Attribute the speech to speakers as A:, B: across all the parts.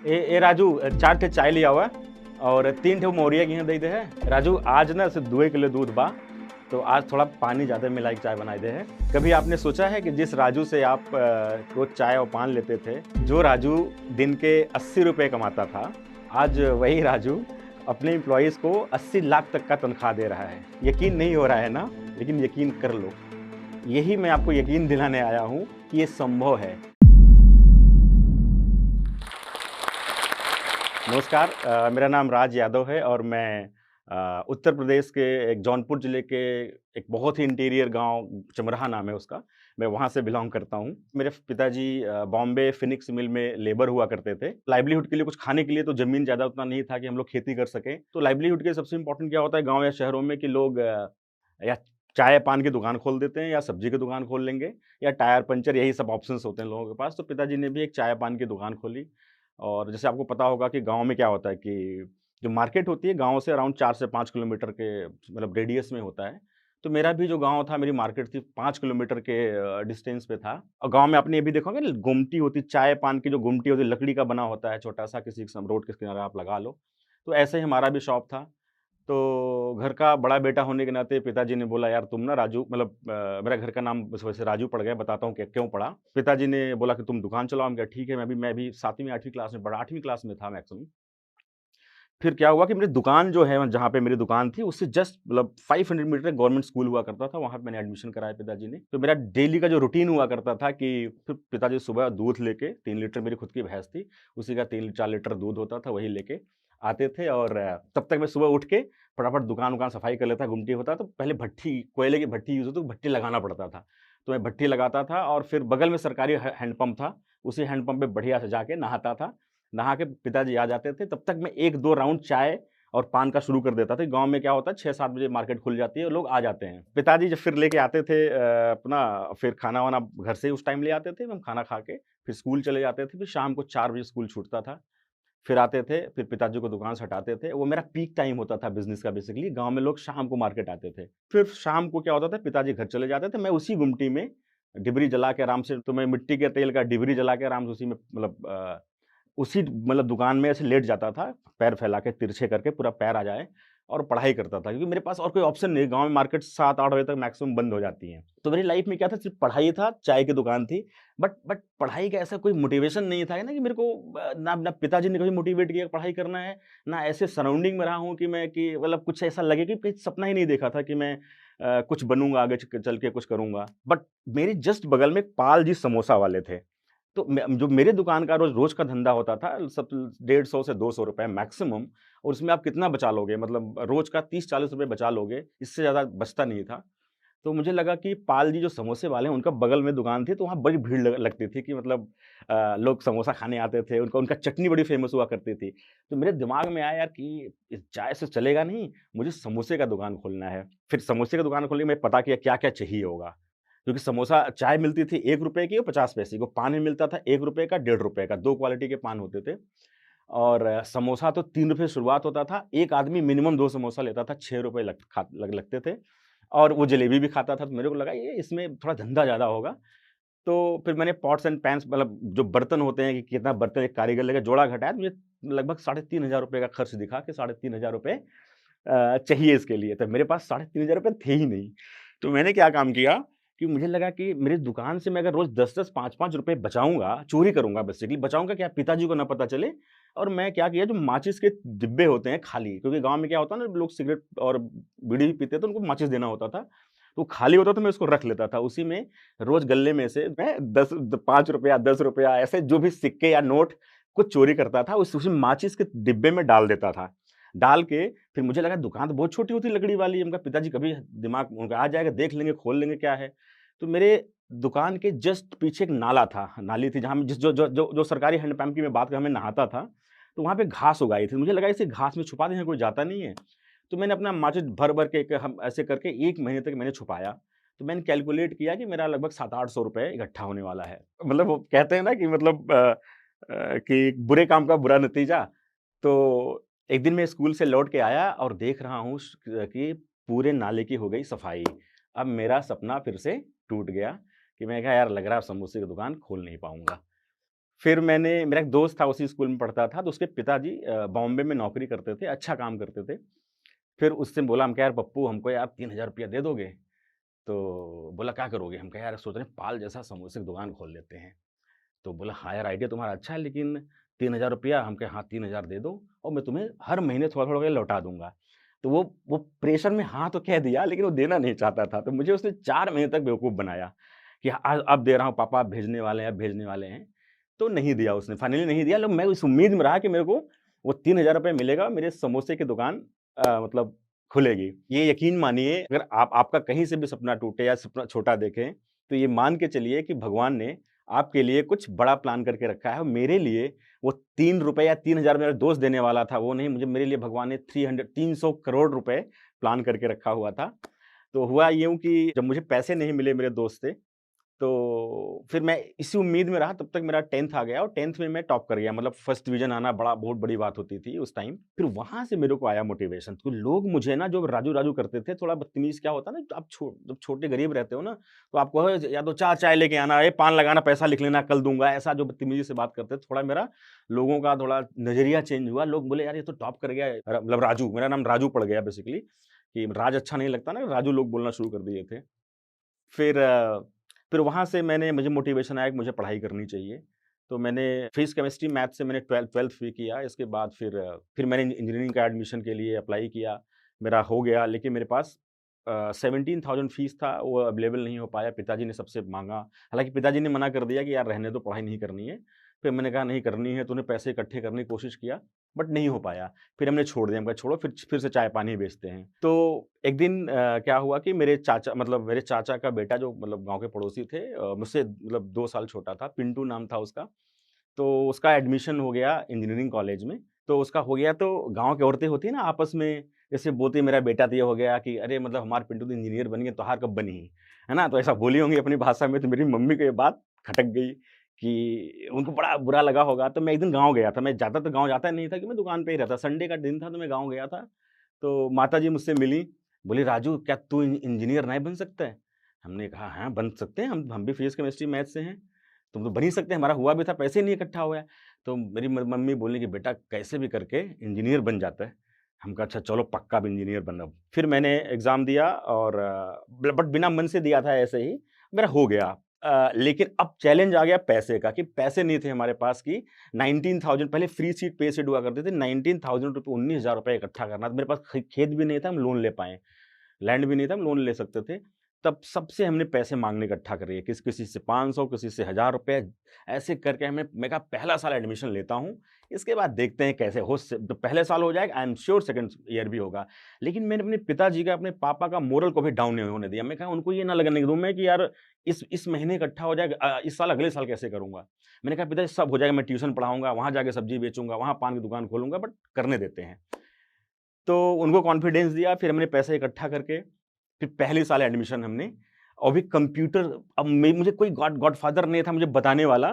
A: ए राजू, 4 ठे चाय लिया हुआ और 3 ठे मोरिया की दे दे है। राजू आज ना सिर्फ 2 किलो दूध बा, तो आज थोड़ा पानी ज़्यादा मिला के चाय बनाई दे है। कभी आपने सोचा है कि जिस राजू से आप रोज चाय और पान लेते थे, जो राजू दिन के 80 रुपए कमाता था, आज वही राजू अपने एम्प्लॉइज़ को 80 लाख तक का तनख्वाह दे रहा है। यकीन नहीं हो रहा है ना? लेकिन यकीन कर लो। यही मैं आपको यकीन दिलाने आया हूँ कि ये संभव है। नमस्कार, मेरा नाम राज यादव है और मैं उत्तर प्रदेश के एक जौनपुर ज़िले के एक बहुत ही इंटीरियर गांव चमराहा नाम है उसका, मैं वहाँ से बिलॉन्ग करता हूँ। मेरे पिताजी बॉम्बे फिनिक्स मिल में लेबर हुआ करते थे। लाइवलीहुड के लिए कुछ खाने के लिए तो ज़मीन ज़्यादा उतना नहीं था कि हम लोग खेती कर सकें। तो लाइवलीहुड के सबसे इम्पोर्टेंट क्या होता है गाँव या शहरों में कि लोग या चाय पान की दुकान खोल देते हैं या सब्जी की दुकान खोल लेंगे या टायर पंचर, यही सब ऑप्शंस होते हैं लोगों के पास। तो पिताजी ने भी एक चाय पान की दुकान खोली। और जैसे आपको पता होगा कि गाँव में क्या होता है कि जो मार्केट होती है गाँव से अराउंड 4 से 5 किलोमीटर के मतलब रेडियस में होता है। तो मेरा भी जो गाँव था, मेरी मार्केट थी 5 किलोमीटर के डिस्टेंस पे था। और गाँव में आपने ये भी देखा होगा ना, गुमटी होती है, चाय पान की जो गुमटी होती है, लकड़ी का बना होता है छोटा-सा, किसी सम रोड के किनारे आप लगा लो। तो ऐसे ही हमारा भी शॉप था। तो घर का बड़ा बेटा होने के नाते पिताजी ने बोला, यार तुम ना राजू, मतलब मेरा घर का नाम बस वैसे राजू पड़ गया, बताता हूँ कि क्यों पड़ा। पिताजी ने बोला कि तुम दुकान चलाओ। हम कहा ठीक है। मैं भी 7वीं 8वीं क्लास में पढ़ा, 8वीं क्लास में था मैक्सिमम। फिर क्या हुआ कि मेरी दुकान जो है, जहाँ पे मेरी दुकान थी, उससे जस्ट मतलब 500 मीटर एक गवर्नमेंट स्कूल हुआ करता था, वहाँ पे मैंने एडमिशन कराया पिताजी ने। तो मेरा डेली का जो रूटीन हुआ करता था कि फिर पिताजी सुबह दूध लेके, 3 लीटर मेरी खुद की भैंस थी, उसी का 3-4 लीटर दूध होता था, वही लेके आते थे। और तब तक मैं सुबह उठ के फटाफट दुकान-वुकान सफाई कर लेता, गुमटी होता तो पहले भट्ठी, कोयले की भट्ठी यूज़ होती, तो भट्ठी लगाना पड़ता था। तो मैं भट्ठी लगाता था और फिर बगल में सरकारी हैंडपंप था, उसी हैंडपंप पे बढ़िया से जाके नहाता था। नहा के पिताजी आ जाते थे, तब तक मैं 1-2 राउंड चाय और पान का शुरू कर देता था। गाँव में क्या होता है, 6-7 बजे मार्केट खुल जाती है और लोग आ जाते हैं। पिताजी जब फिर लेके आते थे अपना, फिर खाना-वाना घर से ही उस टाइम ले आते थे, हम खाना खा के फिर स्कूल चले जाते थे। फिर शाम को 4 बजे स्कूल छूटता था। फिर आते थे, फिर पिताजी को दुकान से हटाते थे। वो मेरा पीक टाइम होता था बिज़नेस का बेसिकली। गाँव में लोग शाम को मार्केट आते थे। फिर शाम को क्या होता था, पिताजी घर चले जाते थे, मैं उसी गुमटी में डिबरी जला के आराम से, तो मैं मिट्टी के तेल का डिबरी जला के आराम से उसी में मतलब उसी मतलब दुकान में ऐसे लेट जाता था, पैर फैला के तिरछे करके पूरा पैर आ जाए, और पढ़ाई करता था क्योंकि मेरे पास और कोई ऑप्शन नहीं। गाँव में मार्केट 7-8 बजे तक मैक्सिमम बंद हो जाती है। तो मेरी लाइफ में क्या था, सिर्फ पढ़ाई था, चाय की दुकान थी। बट पढ़ाई का ऐसा कोई मोटिवेशन नहीं था ना कि मेरे को ना ना पिताजी ने कभी मोटिवेट किया पढ़ाई करना है, ना ऐसे सराउंडिंग में रहा हूँ कि मैं कि मतलब कुछ ऐसा लगे कि कहीं सपना ही नहीं देखा था कि मैं कुछ बनूँगा आगे चल के कुछ करूँगा। बट मेरे जस्ट बगल में एक पाल जी समोसा वाले थे। तो जो मेरे दुकान का रोज़ रोज़ का धंधा होता था, सब 150 से 200 रुपए मैक्सिमम, और उसमें आप कितना बचा लोगे, मतलब रोज़ का 30-40 रुपए बचा लोगे, इससे ज़्यादा बचता नहीं था। तो मुझे लगा कि पाल जी जो समोसे वाले हैं, उनका बगल में दुकान थी, तो वहाँ बड़ी भीड़ लगती थी कि मतलब लोग समोसा खाने आते थे, उनका उनका चटनी बड़ी फ़ेमस हुआ करती थी। तो मेरे दिमाग में आया यार कि इस चाय से चलेगा नहीं, मुझे समोसे का दुकान खोलना है। फिर समोसे का दुकान खोलने के मैं पता किया क्या-क्या चाहिए होगा। क्योंकि समोसा चाय मिलती थी ₹1 की और 50 पैसे की, और पान भी मिलता था ₹1 का, ₹1.5 का, 2 क्वालिटी के पान होते थे। और समोसा तो ₹3 शुरुआत होता था, एक आदमी मिनिमम 2 समोसा लेता था, ₹6 लगते थे। और वो जलेबी भी खाता था, तो मेरे को लगा ये इसमें थोड़ा धंधा ज़्यादा होगा। तो फिर मैंने पॉट्स एंड पैन्स, मतलब जो बर्तन होते हैं कि कितना बर्तन एक कारीगर लेगा, जोड़ा घटाया, तो मुझे लगभग ₹3500 का खर्च दिखा कि ₹3500 चाहिए इसके लिए। तो मेरे पास ₹3500 थे ही नहीं। तो मैंने क्या काम किया कि मुझे लगा कि मेरी दुकान से मैं अगर रोज़ 10-10, ₹5-5 बचाऊँगा, चोरी करूँगा बेसिकली, बचाऊँगा क्या, पिताजी को ना पता चले। और मैं क्या किया, जो माचिस के डिब्बे होते हैं खाली, क्योंकि गाँव में क्या होता है ना, लोग सिगरेट और बीड़ी भी पीते हैं, तो उनको माचिस देना होता था। तो खाली होता तो मैं उसको रख लेता था। उसी में रोज़ गल्ले में से मैं 10 द ₹5 ₹10 ऐसे जो भी सिक्के या नोट कुछ चोरी करता था, उसी माचिस के डिब्बे में डाल देता था। डाल के फिर मुझे लगा दुकान तो बहुत छोटी होती है लकड़ी वाली, उनका पिताजी कभी दिमाग उनका आ जाएगा, देख लेंगे, खोल लेंगे क्या है। तो मेरे दुकान के जस्ट पीछे एक नाला था, नाली थी, जहाँ मैं जिस जो सरकारी हैंडपंप की मैं बात कर, मैं नहाता था, तो वहाँ पे घास उगाई थी। मुझे लगा इसे घास में छुपा दें, यहाँ कोई जाता नहीं है। तो मैंने अपना माचिस भर-भर के एक हम ऐसे करके 1 महीने तक मैंने छुपाया। तो मैंने कैलकुलेट किया कि मेरा लगभग 700-800 रुपए इकट्ठा होने वाला है। मतलब वो कहते हैं ना कि मतलब कि बुरे काम का बुरा नतीजा। तो एक दिन मैं स्कूल से लौट के आया और देख रहा हूँ कि पूरे नाले की हो गई सफाई। अब मेरा सपना फिर से टूट गया कि मैं कहा यार लग रहा है अब समोसे की दुकान खोल नहीं पाऊँगा। फिर मेरा एक दोस्त था, उसी स्कूल में पढ़ता था, तो उसके पिताजी बॉम्बे में नौकरी करते थे, अच्छा काम करते थे। फिर उससे बोला, हम कहा, यार पप्पू हमको यार ₹3000 दे दोगे? तो बोला, क्या करोगे? हम कहे, यार सोच रहे हैं पाल जैसा समोसे की दुकान खोल लेते हैं। तो बोला, हाँ यार, आइडिया तुम्हारा अच्छा है, लेकिन ₹3000? हम कहे, हाँ 3000 दे दो और मैं तुम्हें हर महीने थोड़ा-थोड़ा करके लौटा दूँगा। तो वो प्रेशर में हाँ तो कह दिया, लेकिन वो देना नहीं चाहता था। तो मुझे उसने 4 महीने तक बेवकूफ़ बनाया कि अब दे रहा हूँ पापा, आप भेजने वाले हैं, अब भेजने वाले हैं। तो नहीं दिया उसने, फाइनली नहीं दिया। मैं इस उम्मीद में रहा कि मेरे को वो ₹3000 मिलेगा, मेरे समोसे की दुकान मतलब खुलेगी। ये यकीन मानिए, अगर आपका कहीं से भी सपना टूटे या सपना छोटा देखें, तो ये मान के चलिए कि भगवान ने आपके लिए कुछ बड़ा प्लान करके रखा है। और मेरे लिए वो ₹3 या 3000 मेरा दोस्त देने वाला था, वो नहीं, मुझे मेरे लिए भगवान ने 300 करोड़ रुपए प्लान करके रखा हुआ था। तो हुआ यूँ कि जब मुझे पैसे नहीं मिले मेरे दोस्त से, तो फिर मैं इसी उम्मीद में रहा, तब तक मेरा 10th आ गया और 10th में मैं टॉप कर गया। मतलब फर्स्ट डिवीज़न आना बहुत बड़ी बात होती थी उस टाइम। फिर वहाँ से मेरे को आया मोटिवेशन, तो लोग मुझे ना जो राजू-राजू करते थे, थोड़ा बदतमीज़ क्या होता है ना, आप जब छोटे गरीब रहते हो ना, तो आपको है या तो चाय लेके आना, ए पान लगाना, पैसा लिख लेना, कल दूँगा, ऐसा जो बदतमीज़ी से बात करते थे, थोड़ा मेरा लोगों का थोड़ा नज़रिया चेंज हुआ। लोग बोले, यार ये तो टॉप कर गया है, मतलब राजू, मेरा नाम राजू पड़ गया बेसिकली, कि राज अच्छा नहीं लगता ना, राजू लोग बोलना शुरू कर दिए थे। फिर फिर वहाँ से मुझे मोटिवेशन आया कि मुझे पढ़ाई करनी चाहिए। तो मैंने फिज़िक्स, केमिस्ट्री, मैथ से मैंने 12th भी किया। इसके बाद फिर मैंने इंजीनियरिंग का एडमिशन के लिए अप्लाई किया। मेरा हो गया, लेकिन मेरे पास 17,000 फीस था, वो अवेलेबल नहीं हो पाया। पिताजी ने सबसे माँगा। हालाँकि पिताजी ने मना कर दिया कि यार रहने दो, पढ़ाई नहीं करनी है। फिर मैंने कहा नहीं करनी है, तो उन्हें पैसे इकट्ठे करने की कोशिश किया, बट नहीं हो पाया। फिर हमने छोड़ दिया, हमने कहा छोड़ो, फिर से चाय-पानी बेचते हैं। तो एक दिन क्या हुआ कि मेरे चाचा का बेटा, जो मतलब गाँव के पड़ोसी थे, मुझसे मतलब 2 साल छोटा था, पिंटू नाम था उसका। तो उसका एडमिशन हो गया इंजीनियरिंग कॉलेज में। तो उसका हो गया, तो गाँव की औरतें होती हैं ना, आपस में जैसे बोलती है, मेरा बेटा तो ये हो गया कि अरे मतलब हमारा पिंटू तो इंजीनियर बन गया, तोहार कब बनी? है ना? तो ऐसा बोली होंगी अपनी भाषा में, तो मेरी मम्मी को ये बात खटक गई कि उनको बड़ा बुरा लगा होगा। तो मैं एक दिन गाँव गया था, मैं ज़्यादा तो गाँव जाता नहीं था, कि मैं दुकान पे ही रहता। संडे का दिन था, तो मैं गाँव गया था। तो माताजी मुझसे मिली, बोली, "राजू, क्या तू इंजीनियर नहीं बन सकता है?" हमने कहा, "हाँ, बन सकते हैं, हम भी फिज़िक्स, केमिस्ट्री, मैथ से हैं। तुम तो बन ही सकते हैं, हमारा हुआ भी था, पैसे नहीं इकट्ठा हुआ है।" तो मेरी म मम्मी बोली कि बेटा कैसे भी करके इंजीनियर बन जाता है। हम कहा, अच्छा चलो पक्का अब इंजीनियर बनना। फिर मैंने एग्ज़ाम दिया और बट बिना मन से दिया था ऐसे ही, मेरा हो गया। लेकिन अब चैलेंज आ गया पैसे का, कि पैसे नहीं थे हमारे पास, कि 19,000 पहले फ्री सीट पे सीट हुआ करते थे, 19,000 रुपए, ₹19,000 इकट्ठा करना। तो मेरे पास खेत भी नहीं था, हम लोन ले पाएँ। लैंड भी नहीं था, हम लोन ले सकते थे। तब सबसे हमने पैसे माँगने इकट्ठा करे, किसी से 500, किसी से ₹1000, ऐसे करके मैं कहा पहला साल एडमिशन लेता हूँ, इसके बाद देखते हैं कैसे हो। तो पहले साल हो जाएगा, I am sure second year भी होगा। लेकिन मैंने अपने पिताजी का, अपने पापा का मोरल को भी डाउन नहीं होने दिया। मैं कहा उनको ये ना लगने दूँ मैं कि यार इस महीने इकट्ठा हो जाएगा, इस साल अगले साल कैसे करूँगा? मैंने कहा पिताजी सब हो जाएगा, मैं ट्यूशन पढ़ाऊँगा, वहाँ जाके सब्ज़ी बेचूँगा, वहाँ पान की दुकान खोलूँगा, बट करने देते हैं। तो उनको कॉन्फिडेंस दिया, फिर हमने पैसे इकट्ठा करके फिर पहले साल एडमिशन हमने, और भी कंप्यूटर। अब मुझे कोई गॉडफ़ादर नहीं था मुझे बताने वाला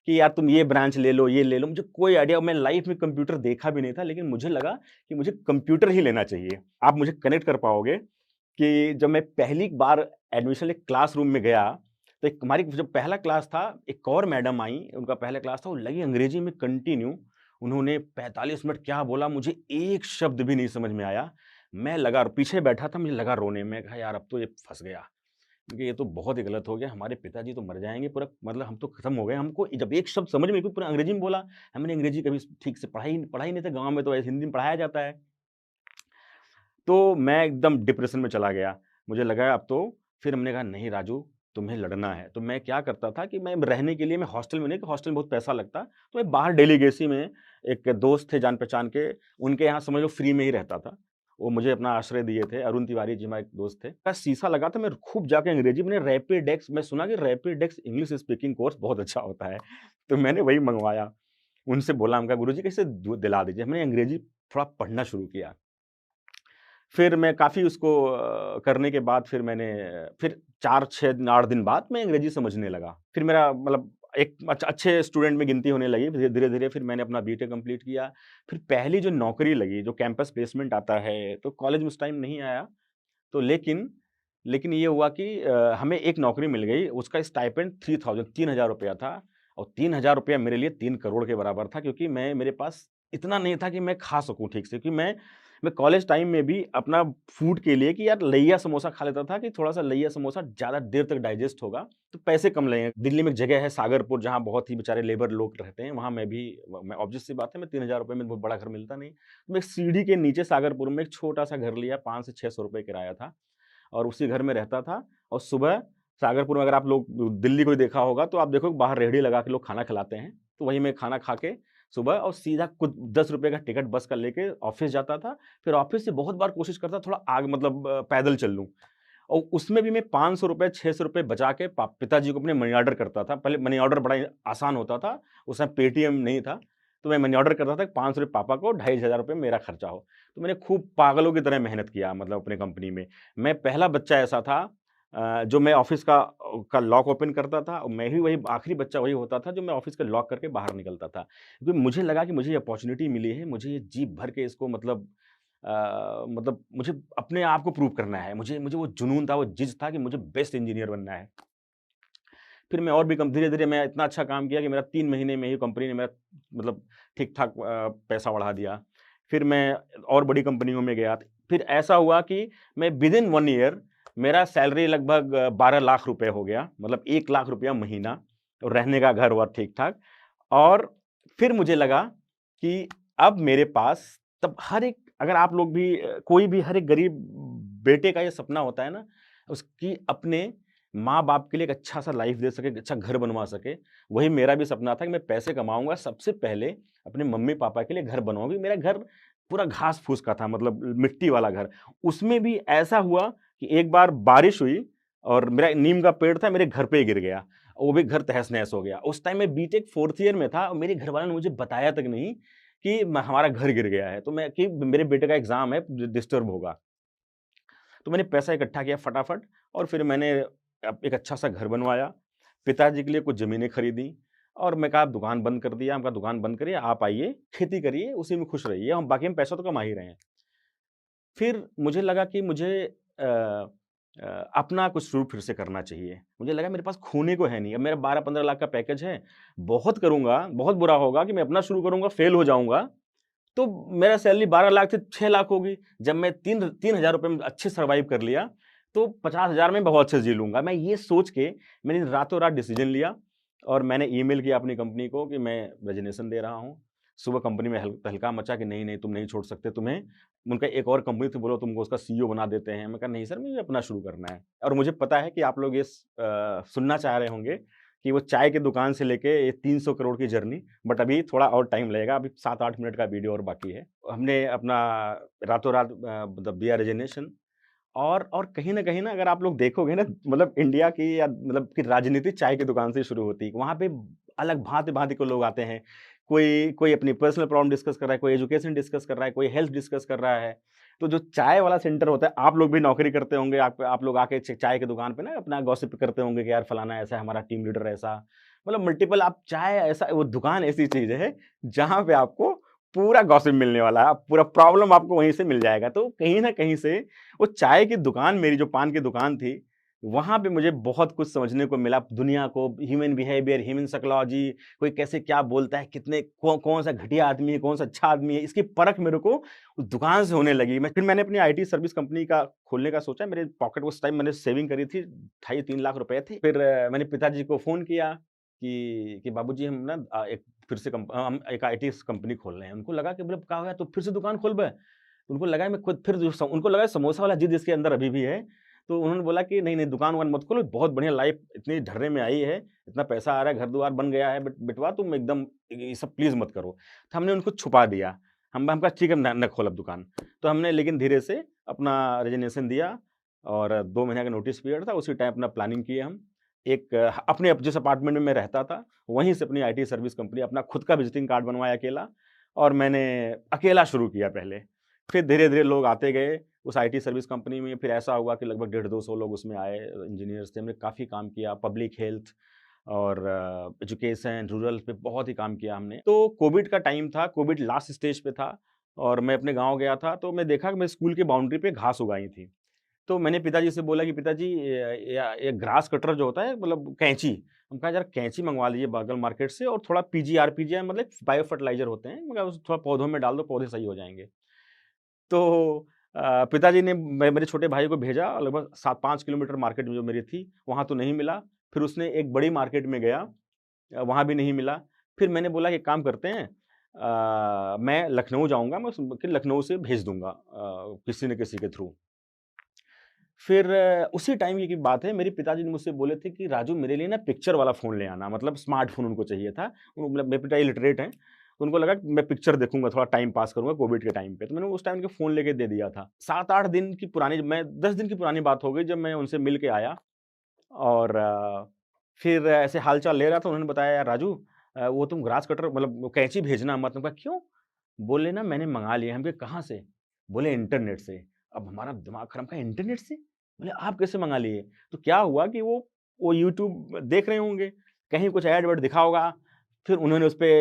A: कि यार तुम ये ब्रांच ले लो, ये ले लो। मुझे कोई आइडिया, मैं लाइफ़ में कंप्यूटर देखा भी नहीं था, लेकिन मुझे लगा कि मुझे कंप्यूटर ही लेना चाहिए। आप मुझे कनेक्ट कर पाओगे कि जब मैं पहली बार एडमिशन ले क्लासरूम में गया, तो एक हमारी जब पहला क्लास था, एक और मैडम आईं, उनका पहला क्लास था, वो लगी अंग्रेजी में कंटिन्यू। उन्होंने 45 मिनट क्या बोला, मुझे एक शब्द भी नहीं समझ में आया। मैं लगा पीछे बैठा था, मुझे लगा रोने। मैं कहा यार अब तो ये फँस गया, क्योंकि ये तो बहुत ही गलत हो गया, हमारे पिताजी तो मर जाएँगे, पूरा मतलब हम तो खत्म हो गए। हमको जब एक शब्द समझ में, क्योंकि पूरा अंग्रेजी में बोला, हमने अंग्रेजी कभी ठीक से पढ़ा ही नहीं था, गाँव में तो ऐसे हिंदी में पढ़ाया जाता है। तो मैं एकदम डिप्रेशन में चला गया। मुझे लगा अब तो, फिर हमने कहा नहीं राजू, तुम्हें लड़ना है। तो मैं क्या करता था कि मैं रहने के लिए, मैं हॉस्टल में नहीं, कि हॉस्टल में बहुत पैसा लगता, तो मैं बाहर डेलीगेसी में, एक दोस्त थे जान-पहचान के, उनके यहाँ समझ लो फ्री में ही रहता था। वो मुझे अपना आश्रय दिए थे, अरुण तिवारी जी हमारे एक दोस्त थे। का शीशा लगा था, मैं खूब जाके अंग्रेजी में रैपिडेक्स, मैं सुना कि रैपिडेक्स इंग्लिश स्पीकिंग कोर्स बहुत अच्छा होता है। तो मैंने वही मँगवाया। उनसे बोला, हम कहा गुरुजी कैसे दिला दीजिए। मैंने अंग्रेजी थोड़ा पढ़ना शुरू किया। फिर मैं काफ़ी उसको करने के बाद फिर 4-6 दिन 8 दिन बाद मैं अंग्रेजी समझने लगा। फिर मेरा मतलब एक अच्छे स्टूडेंट में गिनती होने लगी। धीरे-धीरे फिर मैंने अपना बीटेक कंप्लीट किया। फिर पहली जो नौकरी लगी, जो कैंपस प्लेसमेंट आता है, तो कॉलेज में उस टाइम नहीं आया। तो लेकिन ये हुआ कि हमें एक नौकरी मिल गई, उसका स्टाइपेंड 3000 ₹3000 था। और 3000 रुपया मेरे लिए 3 करोड़ के बराबर था, क्योंकि मेरे पास इतना नहीं था कि मैं खा सकूँ ठीक से, क्योंकि मैं कॉलेज टाइम में भी अपना फूड के लिए कि यार लइया समोसा खा लेता था, कि थोड़ा-सा लइया समोसा ज़्यादा देर तक डाइजेस्ट होगा, तो पैसे कम लगेंगे। दिल्ली में एक जगह है सागरपुर, जहाँ बहुत ही बेचारे लेबर लोग रहते हैं, वहाँ मैं ऑब्वियस सी बात है, मैं 3000 रुपए में बहुत बड़ा घर मिलता नहीं। तो मैं एक सीढ़ी के नीचे सागरपुर में एक छोटा-सा घर लिया, 5 से 600 रुपए किराया था, और उसी घर में रहता था। और सुबह सागरपुर में अगर आप लोग दिल्ली कोई देखा होगा, तो आप देखोगे बाहर रेहड़ी लगा के लोग खाना खिलाते हैं, तो वहीं मैं खाना खा के सुबह और सीधा कुछ 10 रुपए का टिकट बस का लेके ऑफ़िस जाता था। फिर ऑफ़िस से बहुत बार कोशिश करता थोड़ा आग मतलब पैदल चल लूँ, और उसमें भी मैं 500 रुपए, 600 रुपए बचा के पिताजी को अपने मनी ऑर्डर करता था। पहले मनी ऑर्डर बड़ा ही आसान होता था, उस समय पेटीएम नहीं था, तो मैं मनी ऑर्डर करता था कि 500 रुपए पापा को, 2500 रुपए मेरा खर्चा हो। तो मैंने खूब पागलों की तरह मेहनत किया, मतलब अपनी कंपनी में। मैं पहला बच्चा ऐसा था जो मैं ऑफ़िस का लॉक ओपन करता था, और मैं ही वही आखिरी बच्चा वही होता था जो मैं ऑफ़िस का लॉक करके बाहर निकलता था। क्योंकि मुझे लगा कि मुझे ये अपॉर्च्युनिटी मिली है, मुझे ये जी भर के इसको मतलब मुझे अपने आप को प्रूव करना है। मुझे मुझे वो जुनून था, वो जिद था कि मुझे बेस्ट इंजीनियर बनना है। फिर मैं और भी कम धीरे-धीरे मैं इतना अच्छा काम किया कि मेरा 3 महीने में ही कंपनी ने मेरा मतलब ठीक-ठाक पैसा बढ़ा दिया। फिर मैं और बड़ी कंपनियों में गया। फिर ऐसा हुआ कि मैं विदिन 1 ईयर मेरा सैलरी लगभग 12 लाख रुपए हो गया। मतलब 1 लाख रुपया महीना, और रहने का घर-वर ठीक-ठाक। और फिर मुझे लगा कि अब मेरे पास तब हर एक, अगर आप लोग भी कोई भी हर एक गरीब बेटे का ये सपना होता है ना, उसकी अपने माँ-बाप के लिए एक अच्छा-सा लाइफ़ दे सके, एक अच्छा घर बनवा सके। वही मेरा भी सपना था कि मैं पैसे कमाऊँगा, सबसे पहले अपने मम्मी-पापा के लिए घर बनवाऊँगी। मेरा घर पूरा घास-फूस का था, मतलब मिट्टी वाला घर। उसमें भी ऐसा हुआ कि एक बार बारिश हुई और मेरा नीम का पेड़ था, मेरे घर पे ही गिर गया। वो भी घर तहस-नहस हो गया। उस टाइम मैं बीटेक 4th ईयर में था, और मेरे घरवालों ने मुझे बताया तक नहीं कि हमारा घर गिर गया है। तो मैं कि मेरे बेटे का एग्ज़ाम है, डिस्टर्ब होगा। तो मैंने पैसा इकट्ठा किया फटाफट, और फिर मैंने एक अच्छा-सा घर बनवाया। पिताजी के लिए कुछ ज़मीनें खरीदी, और मैं कहा दुकान बंद कर दिया। हम कहा दुकान बंद करिए, आप आइए, खेती करिए, उसी में खुश रहिए, हम बाकी हम पैसा तो कमा ही रहे हैं। फिर मुझे लगा कि मुझे अपना कुछ शुरू फिर से करना चाहिए। मुझे लगा मेरे पास खोने को है नहीं। अब मेरा 12-15 लाख का पैकेज है, बहुत करूँगा, बहुत बुरा होगा कि मैं अपना शुरू करूँगा, फेल हो जाऊँगा, तो मेरा सैलरी 12 लाख से 6 लाख होगी। जब मैं 3,000 रुपए में अच्छे सर्वाइव कर लिया, तो 50,000 में बहुत अच्छे से जी लूँगा। मैं ये सोच के मैंने रातों-रात डिसीज़न लिया, और मैंने ईमेल किया अपनी कंपनी को कि मैं रेज़िग्नेशन दे रहा हूँ। सुबह कंपनी में तहलका मचा कि नहीं, नहीं तुम नहीं छोड़ सकते, तुम्हें उनका एक और कंपनी थी, बोलो तुमको उसका सीईओ बना देते हैं। मैं कहा नहीं सर, मुझे अपना शुरू करना है। और मुझे पता है कि आप लोग ये सुनना चाह रहे होंगे कि वो चाय की दुकान से लेके ये 300 करोड़ की जर्नी, बट अभी थोड़ा और टाइम लगेगा, अभी 7-8 मिनट का वीडियो और बाकी है। हमने अपना रातों-रात मतलब दिया रेज़िग्नेशन, और कहीं न कहीं ना अगर आप लोग देखोगे ना, मतलब इंडिया की या मतलब की राजनीति चाय की दुकान से ही शुरू होती है। वहाँ पे अलग भाँति-भाँति के लोग आते हैं। कोई कोई अपनी पर्सनल प्रॉब्लम डिस्कस कर रहा है, कोई एजुकेशन डिस्कस कर रहा है, कोई हेल्थ डिस्कस कर रहा है। तो जो चाय वाला सेंटर होता है, आप लोग भी नौकरी करते होंगे, आप लोग आके चाय की दुकान पे ना अपना गॉसिप करते होंगे कि यार फलाना ऐसा है, हमारा टीम लीडर ऐसा। मतलब मल्टीपल आप चाय ऐसा, वो दुकान ऐसी चीज़ है जहाँ पे आपको पूरा गॉसिप मिलने वाला है। पूरा प्रॉब्लम आपको वहीं से मिल जाएगा। तो कहीं न कहीं से वो चाय की दुकान, मेरी जो पान की दुकान थी, वहाँ पे मुझे बहुत कुछ समझने को मिला दुनिया को, ह्यूमन बिहेवियर, ह्यूमन साइकोलॉजी, कोई कैसे क्या बोलता है, कितने कौन-सा घटिया आदमी है, कौन-सा अच्छा आदमी है, इसकी परख मेरे को उस दुकान से होने लगी। मैंने अपनी आईटी सर्विस कंपनी का खोलने का सोचा। मेरे पॉकेट उस टाइम मैंने सेविंग करी थी, ढाई 3 लाख रुपए थे। फिर मैंने पिताजी को फ़ोन किया कि बाबूजी हम ना एक फिर से हम एक आईटी कंपनी खोल रहे हैं। उनको लगा कि बोले क्या हो गया, तो फिर से दुकान खोल बे? उनको लगा मैं खुद फिर जो उनको लगा समोसा वाला जिद इसके अंदर अभी भी है। तो उन्होंने बोला कि नहीं, नहीं दुकान-वुकान मत खोलो, बहुत बढ़िया लाइफ़ इतनी ढर्रे में आई है, इतना पैसा आ रहा है, घर-द्वार बन गया है, बट बेटवा तुम एकदम ये सब प्लीज़ मत करो। तो हमने उनको छुपा दिया। हम कहा ठीक है, ना खोल अब दुकान। तो हमने लेकिन धीरे से अपना रेज़िग्नेशन दिया, और 2 महीने का नोटिस पीरियड था, उसी टाइम अपना प्लानिंग किए हम। एक अपने जिस अपार्टमेंट में मैं रहता था, वहीं से अपनी आईटी सर्विस कंपनी, अपना खुद का विज़िटिंग कार्ड बनवाया अकेला, और मैंने अकेला शुरू किया पहले। फिर धीरे-धीरे लोग आते गए उस आईटी सर्विस कंपनी में। फिर ऐसा हुआ कि लगभग 150-200 लोग उसमें आए, इंजीनियर्स थे। हमने काफ़ी काम किया, पब्लिक हेल्थ और एजुकेशन, रूरल पे बहुत ही काम किया हमने। तो कोविड का टाइम था, कोविड लास्ट स्टेज पे था, और मैं अपने गाँव गया था, तो मैं देखा कि मेरे स्कूल की बाउंड्री पे घास उग आई थी। तो मैंने पिताजी से बोला कि पिताजी ये ग्रास कटर जो होता है मतलब कैंची, हम कहा यार कैंची मंगवा लीजिए बगल मार्केट से और थोड़ा पीजीआर मतलब बायो फर्टिलाइज़र होते हैं, मगर उसे थोड़ा पौधों में डाल दो, पौधे सही हो जाएँगे। तो पिताजी ने मेरे छोटे भाई को भेजा लगभग 7-5 किलोमीटर मार्केट जो मेरी थी, वहाँ तो नहीं मिला। फिर उसने एक बड़ी मार्केट में गया, वहाँ भी नहीं मिला। फिर मैंने बोला कि एक काम करते हैं, मैं लखनऊ जाऊँगा, मैं लखनऊ से भेज दूँगा किसी न किसी के थ्रू। फिर उसी टाइम की बात है, मेरे पिताजी ने मुझसे बोले थे कि राजू मेरे लिए ना पिक्चर वाला फ़ोन ले आना, मतलब स्मार्टफ़ोन उनको चाहिए था। वो मतलब मेरे पिताजी इलिटरेट हैं, तो उनको लगा कि मैं पिक्चर देखूँगा, थोड़ा टाइम पास करूँगा कोविड के टाइम पे, तो मैंने उस टाइम उनको फ़ोन लेके दे दिया था। 7-8 दिन की पुरानी, मैं 10 दिन की पुरानी बात हो गई जब मैं उनसे मिल के आया और फिर ऐसे हाल-चाल ले रहा था, उन्होंने बताया, यार राजू वो तुम ग्रास कटर मतलब वो कैंची भेजना मत। मैंने कहा क्यों? बोले ना मैंने मँगा लिया। हम कहे कहाँ से? बोले इंटरनेट से। अब हमारा दिमाग खराब, कहा इंटरनेट से? बोले आप कैसे मँगा लिए? तो क्या हुआ कि वो यूट्यूब देख रहे होंगे, कहीं कुछ ऐड-वैड दिखा होगा, फिर उन्होंने उसपे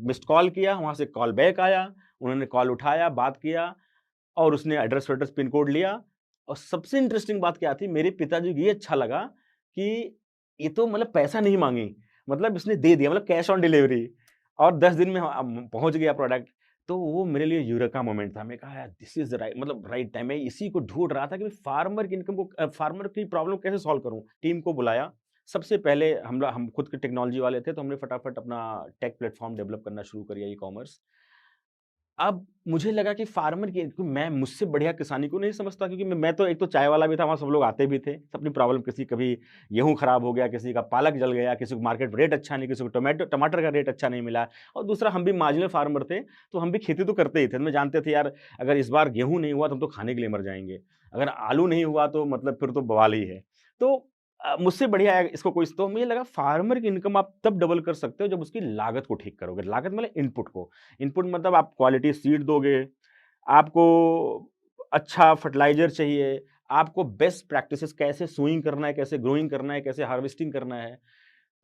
A: मिस्ड कॉल किया, वहाँ से कॉल बैक आया, उन्होंने कॉल उठाया, बात किया और उसने एड्रेस-वैड्रेस पिन कोड लिया और सबसे इंटरेस्टिंग बात क्या थी, मेरे पिताजी को ये अच्छा लगा कि ये तो मतलब पैसा नहीं माँगी, मतलब इसने दे दिया, मतलब कैश ऑन डिलीवरी और 10 दिन में पहुँच गया प्रोडक्ट। तो वो मेरे लिए यूरेका मोमेंट था। मैंने कहा यार दिस इज़ द राइट, मतलब राइट टाइम। मैं इसी को ढूँढ रहा था कि फार्मर की इनकम को फार्मर की प्रॉब्लम कैसे सॉल्व करूँ? टीम को बुलाया। सबसे पहले हम खुद के टेक्नोलॉजी वाले थे, तो हमने फटाफट अपना टेक प्लेटफ़ॉर्म डेवलप करना शुरू कर दिया, ई-कॉमर्स। अब मुझे लगा कि फार्मर की, क्योंकि मैं मुझसे बढ़िया किसानी को नहीं समझता, क्योंकि मैं तो एक तो चाय वाला भी था, वहाँ सब लोग आते भी थे। अपनी प्रॉब्लम, किसी कभी गेहूँ खराब हो गया, किसी का पालक जल गया, किसी को मार्केट रेट अच्छा नहीं, किसी को टमाटर का रेट अच्छा नहीं मिला और दूसरा हम भी मार्जिनल फार्मर थे, तो हम भी खेती तो करते ही थे। हमें जानते थे यार अगर इस बार गेहूँ नहीं हुआ तो हम तो खाने के लिए मर जाएँगे। अगर आलू नहीं हुआ तो मतलब फिर तो बवाल ही है। तो मुझसे बढ़िया है इसको कोई, तो मुझे लगा फार्मर की इनकम आप तब डबल कर सकते हो जब उसकी लागत को ठीक करोगे। लागत मतलब इनपुट को। इनपुट मतलब आप क्वालिटी सीड दोगे, आपको अच्छा फर्टिलाइज़र चाहिए, आपको बेस्ट प्रैक्टिसेज़ कैसे सोइंग करना है, कैसे ग्रोइंग करना है, कैसे हार्वेस्टिंग करना है।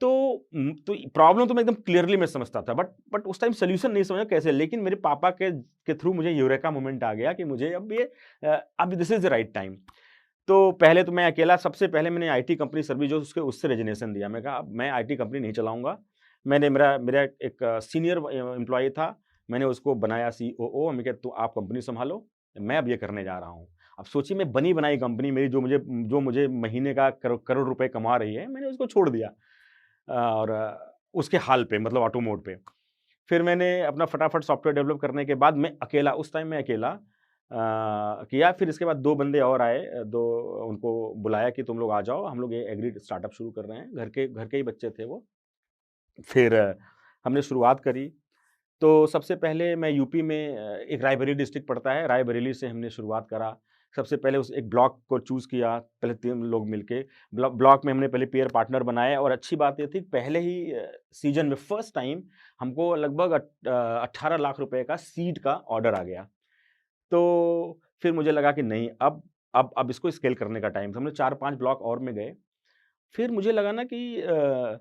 A: तो तो प्रॉब्लम तो मैं एकदम क्लियरली मैं समझता था, बट उस टाइम सॉल्यूशन नहीं समझा कैसे। लेकिन मेरे पापा के थ्रू मुझे यूरेका मोमेंट आ गया कि मुझे अब ये अब this is the right time. तो पहले तो मैं अकेला, सबसे पहले मैंने आईटी कंपनी सर्विस जो उससे रेजिग्नेशन दिया। मैं कहा अब मैं आईटी कंपनी नहीं चलाऊँगा। मैंने मेरा मेरा एक सीनियर एम्प्लॉयी था, मैंने उसको बनाया सीओओ। मैंने कहा तो आप कंपनी सँभालो, मैं अब ये करने जा रहा हूँ। अब सोचिए मैं बनी-बनाई कंपनी मेरी, जो मुझे महीने का करोड़ रुपए कमा रही है, मैंने उसको छोड़ दिया और उसके हाल पे, मतलब ऑटो मोड पे। फिर मैंने अपना फटाफट सॉफ्टवेयर डेवलप करने के बाद मैं अकेला, उस टाइम मैं अकेला किया। फिर इसके बाद 2 बंदे और आए, 2 उनको बुलाया कि तुम लोग आ जाओ, हम लोग ये एग्री स्टार्टअप शुरू कर रहे हैं। घर के ही बच्चे थे वो। फिर हमने शुरुआत करी। तो सबसे पहले मैं यूपी में एक रायबरेली डिस्ट्रिक्ट पड़ता है, रायबरेली से हमने शुरुआत करा। सबसे पहले उस एक ब्लॉक को चूज़ किया, पहले 3 लोग मिलके। ब्लॉक में हमने पहले पेयर पार्टनर बनाए और अच्छी बात ये थी पहले ही सीज़न में फर्स्ट टाइम हमको लगभग 18 लाख रुपए का सीड का ऑर्डर आ गया। तो फिर मुझे लगा कि नहीं, अब इसको स्केल करने का टाइम था। हमने 4-5 ब्लॉक और में गए। फिर मुझे लगा ना कि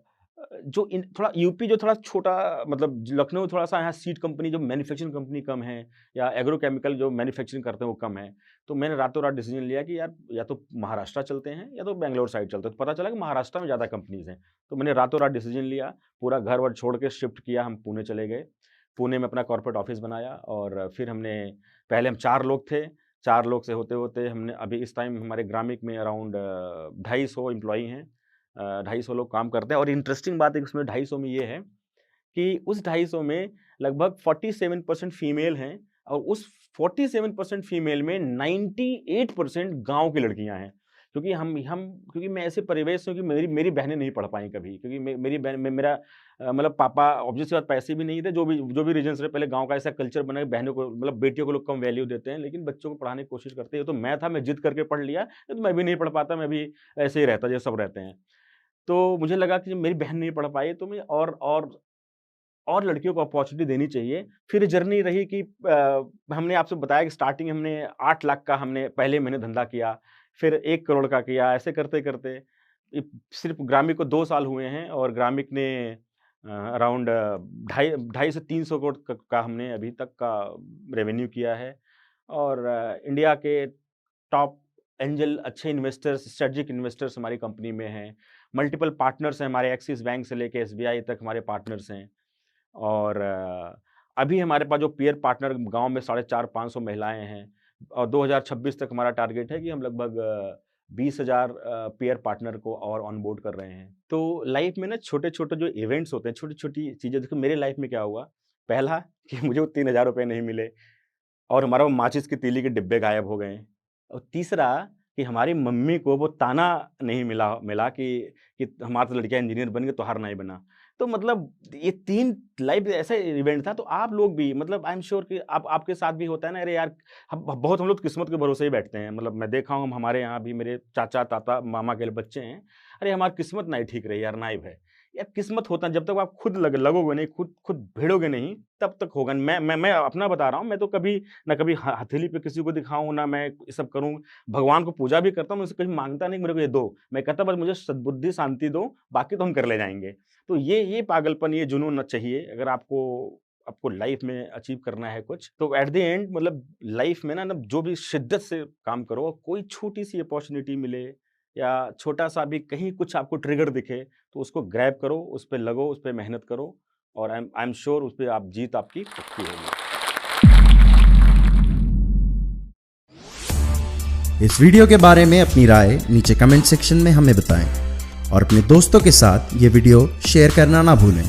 A: जो इन थोड़ा यूपी जो थोड़ा छोटा, मतलब लखनऊ थोड़ा-सा यहाँ सीड कंपनी जो मैन्युफैक्चरिंग कंपनी कम है या एग्रोकेमिकल जो मैन्युफैक्चरिंग करते हैं वो कम है। तो मैंने रातों-रात डिसीज़न लिया कि यार या तो महाराष्ट्र चलते हैं या तो बैंगलोर साइड चलते हैं। तो पता चला कि महाराष्ट्र में ज़्यादा कंपनीज़ हैं। तो मैंने रातों-रात डिसीज़न लिया, पूरा घर-वर छोड़ के शिफ्ट किया, हम पुणे चले गए। पुणे में अपना कॉर्पोरेट ऑफ़िस बनाया और फिर हमने, पहले हम 4 लोग थे, 4 लोग से होते-होते हमने अभी इस टाइम हमारे ग्रामिक में अराउंड 250 एम्प्लॉयी हैं। 250 लोग काम करते हैं और इंटरेस्टिंग बात है उसमें 250 में ये है कि उस 250 में लगभग 47% फीमेल हैं और उस 47% फीमेल में 98% गाँव की लड़कियाँ हैं। क्योंकि हम क्योंकि मैं ऐसे परिवेश से हूँ कि मेरी मेरी बहनें नहीं पढ़ पाईं कभी, क्योंकि मेरी बहन मेरा मतलब पापा ऑब्वियस सी बात पैसे भी नहीं थे, जो भी रीज़न्स रहे, पहले गाँव का ऐसा कल्चर बना है बहनों को, मतलब बेटियों को लोग कम वैल्यू देते हैं, लेकिन बच्चों को पढ़ाने की कोशिश करते हैं। ये तो मैं था, मैं ज़िद करके पढ़ लिया, नहीं तो मैं भी नहीं पढ़ पाता, मैं भी ऐसे ही रहता जैसे सब रहते हैं। तो मुझे लगा कि मेरी बहन नहीं पढ़ पाई तो मैं और लड़कियों को अपॉर्च्युनिटी देनी चाहिए। फिर जर्नी रही कि हमने आपसे बताया कि स्टार्टिंग हमने 8 लाख का हमने पहले महीने धंधा किया, फिर 1 करोड़ का किया, ऐसे करते-करते सिर्फ़ ग्रामिक को 2 साल हुए हैं और ग्रामिक ने अराउंड ढाई ढाई से 300 करोड़ का हमने अभी तक का रेवेन्यू किया है और इंडिया के टॉप एंजल अच्छे इन्वेस्टर्स, स्ट्रेटेजिक इन्वेस्टर्स हमारी कंपनी में हैं। मल्टीपल पार्टनर्स हैं हमारे, एक्सिस बैंक से लेके एसबीआई तक हमारे पार्टनर्स हैं। और अभी हमारे पास जो पीयर पार्टनर गाँव में 450-500 महिलाएँ हैं और 2026 तक हमारा टारगेट है कि हम लगभग 20,000 पीयर पार्टनर को और ऑन बोर्ड कर रहे हैं। तो लाइफ में ना छोटे-छोटे जो इवेंट्स होते हैं, छोटी-छोटी चीज़ें, देखो मेरे लाइफ में क्या हुआ, पहला कि मुझे वो 3,000 रुपए नहीं मिले और हमारा वो माचिस की तीली के डिब्बे गायब हो गए। और तीसरा कि हमारी मम्मी को वो ताना नहीं मिला मिला कि हमारा तो लड़कियाँ इंजीनियर बन गई, तोहार नहीं बना। तो मतलब ये 3 लाइफ ऐसा इवेंट था, तो आप लोग भी मतलब आई एम श्योर कि आप आपके साथ भी होता है ना, अरे यार हम लोग किस्मत के भरोसे ही बैठते हैं। मतलब मैं देखा हूँ हमारे यहाँ भी मेरे चाचा, ताता, मामा के बच्चे हैं, अरे हमारी किस्मत नहीं ठीक रही यार, नाइब है। यार किस्मत होता है, जब तक आप खुद लगोगे नहीं, खुद भिड़ोगे नहीं, तब तक होगा। मैं अपना बता रहा हूँ, मैं तो कभी ना कभी हथेली पे किसी को दिखाऊँ, ना मैं ये सब करूँ। भगवान को पूजा भी करता हूँ, मुझसे कभी माँगता नहीं कि मेरे को ये दो। मैं कहता बस मुझे सद्बुद्धि, शांति दो, बाकी तो हम कर ले जाएँगे। तो ये पागलपन, ये जुनून ना चाहिए। अगर आपको लाइफ़ में अचीव करना है कुछ, तो एट द एंड मतलब लाइफ़ में ना जो भी शिद्दत से काम करो, कोई छोटी-सी अपॉर्च्युनिटी मिले या छोटा-सा भी कहीं कुछ आपको ट्रिगर दिखे, तो उसको ग्रैब करो, उस पे लगो, उस पे मेहनत करो और आई एम श्योर उस पे आप जीत आपकी पक्की होगी।
B: इस वीडियो के बारे में अपनी राय नीचे कमेंट सेक्शन में हमें बताएं और अपने दोस्तों के साथ ये वीडियो शेयर करना ना भूलें।